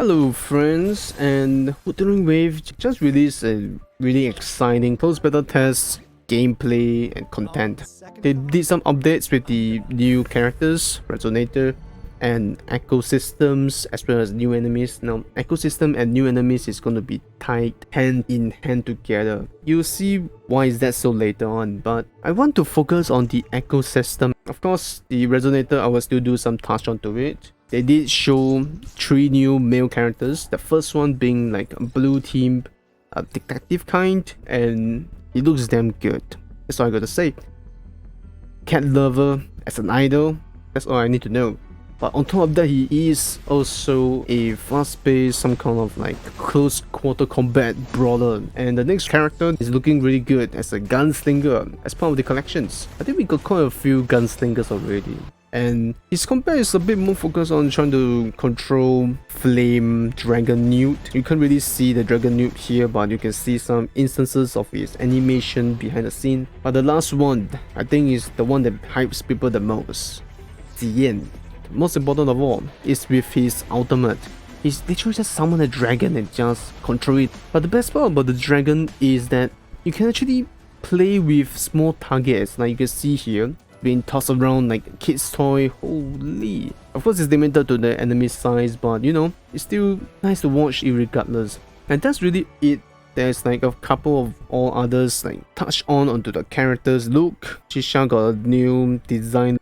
Hello friends, and Wuthering Waves just released a really exciting post-beta test, gameplay and content. They did some updates with the new characters, Resonator, and ecosystems as well as new enemies. Now, ecosystem and new enemies is going to be tied hand in hand together. You'll see why is that so later on, but I want to focus on the ecosystem. Of course, the Resonator, I will still do some touch onto it. They did show 3 new male characters, the first one being like a blue team, a detective kind, and he looks damn good. That's all I gotta say. Cat lover as an idol, that's all I need to know. But on top of that, he is also a fast-paced, some kind of like close quarter combat brawler. And the next character is looking really good as a gunslinger as part of the collections. I think we got quite a few gunslingers already. And his combat is a bit more focused on trying to control flame dragon newt. You can't really see the dragon newt here, but you can see some instances of his animation behind the scene. But the last one, I think, is the one that hypes people the most. Ziyan. Most important of all is with his ultimate. He's literally just summon a dragon and just control it. But the best part about the dragon is that you can actually play with small targets, like you can see here, being tossed around like a kid's toy. Holy! Of course, it's limited to the enemy size, but you know, it's still nice to watch regardless. And that's really it. There's like a couple of all others like touch onto the characters. Look, Chisha got a new design,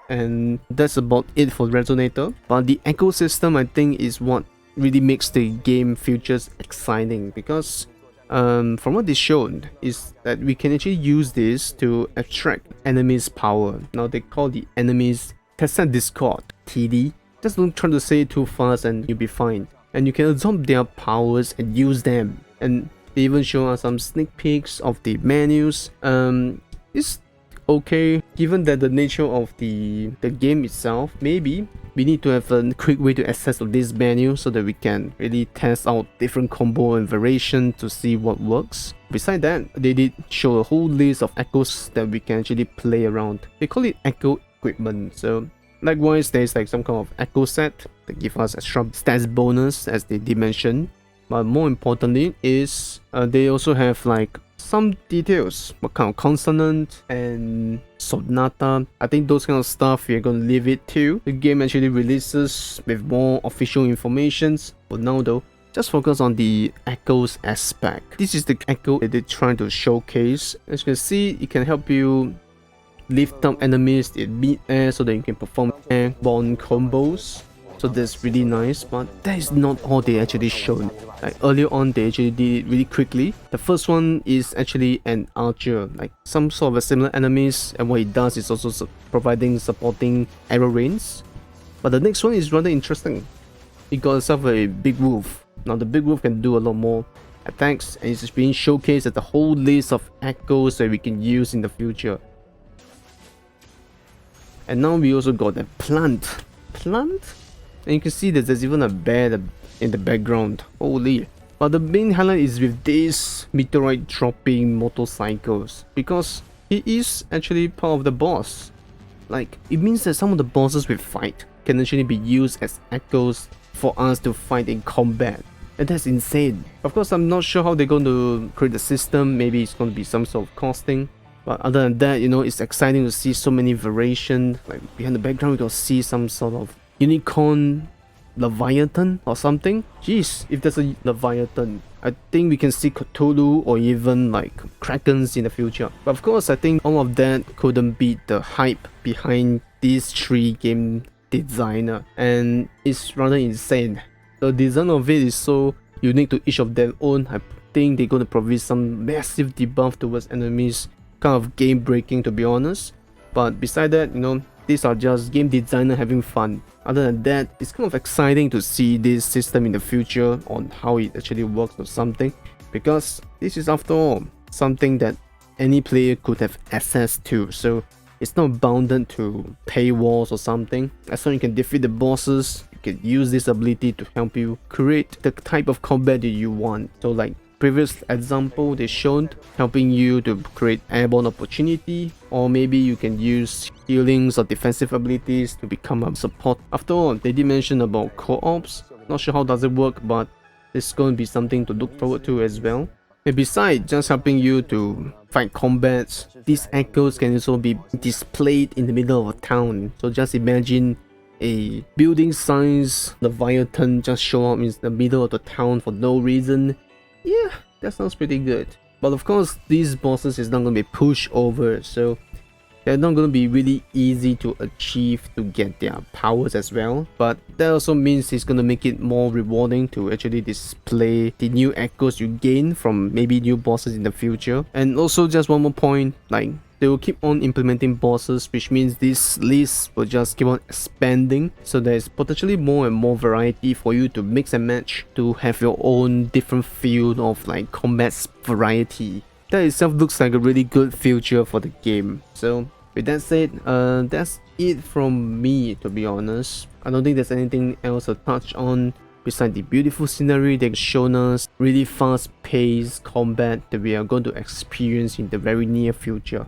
and that's about it for Resonator. But the ecosystem, I think, is what really makes the game futures exciting, because from what they showed is that we can actually use this to attract enemies' power. Now they call the enemies Tessa Discord, TD. Just don't try to say it too fast and you'll be fine. And you can absorb their powers and use them. And they even show us some sneak peeks of the menus. It's okay, given that the nature of the game itself, maybe we need to have a quick way to access this menu so that we can really test out different combo and variation to see what works. Besides that, they did show a whole list of echoes that we can actually play around. They call it echo equipment. So likewise, there's like some kind of echo set that give us extra stats bonus, as they did mention. But more importantly is they also have like some details, what kind of consonant and sonata. I think those kind of stuff we're gonna leave it to. The game actually releases with more official informations. For now though, just focus on the echoes aspect. This is the echo that they're trying to showcase. As you can see, it can help you lift up enemies in mid-air so that you can perform airborne combos. So that's really nice, but that is not all they actually showed. Like earlier on, they actually did it really quickly. The first one is actually an archer, like some sort of a similar enemies, and what it does is also providing supporting arrow range. But the next one is rather interesting. It got itself a big wolf. Now the big wolf can do a lot more attacks, and it's being showcased as a whole list of echoes that we can use in the future. And now we also got a plant. And you can see that there's even a bear in the background. Holy! But the main highlight is with these meteorite dropping motorcycles, because he is actually part of the boss. Like, it means that some of the bosses we fight can actually be used as echoes for us to fight in combat. And that's insane. Of course, I'm not sure how they're going to create the system. Maybe it's going to be some sort of costing. But other than that, you know, it's exciting to see so many variations. Like behind the background, we can see some sort of unicorn Leviathan or something. Jeez, if there's a Leviathan, I think we can see Cthulhu or even like Krakens in the future. But of course, I think all of that couldn't beat the hype behind these 3 game designer, and it's rather insane. The design of it is so unique to each of their own. I think they're going to provide some massive debuff towards enemies, kind of game breaking to be honest. But beside that, you know, these are just game designer having fun. Other than that, it's kind of exciting to see this system in the future on how it actually works or something, because this is after all something that any player could have access to, so it's not bounded to paywalls or something. As long as you can defeat the bosses, you can use this ability to help you create the type of combat that you want. So like previous example they showed, helping you to create airborne opportunity, or maybe you can use healings or defensive abilities to become a support. After all, they did mention about co-ops, Not sure how does it work, but it's going to be something to look forward to as well. And besides just helping you to fight combats, these echoes can also be displayed in the middle of a town. So just imagine a building size Leviathan just show up in the middle of the town for no reason. Yeah, that sounds pretty good. But of course, these bosses is not going to be pushed over, so they're not going to be really easy to achieve to get their powers as well. But that also means it's going to make it more rewarding to actually display the new echoes you gain from maybe new bosses in the future. And also just one more point, like they will keep on implementing bosses, which means this list will just keep on expanding, so there's potentially more and more variety for you to mix and match to have your own different field of like combat variety. That itself looks like a really good future for the game. So with that said, that's it from me, to be honest. I don't think there's anything else to touch on besides the beautiful scenery they've shown us, really fast paced combat that we are going to experience in the very near future.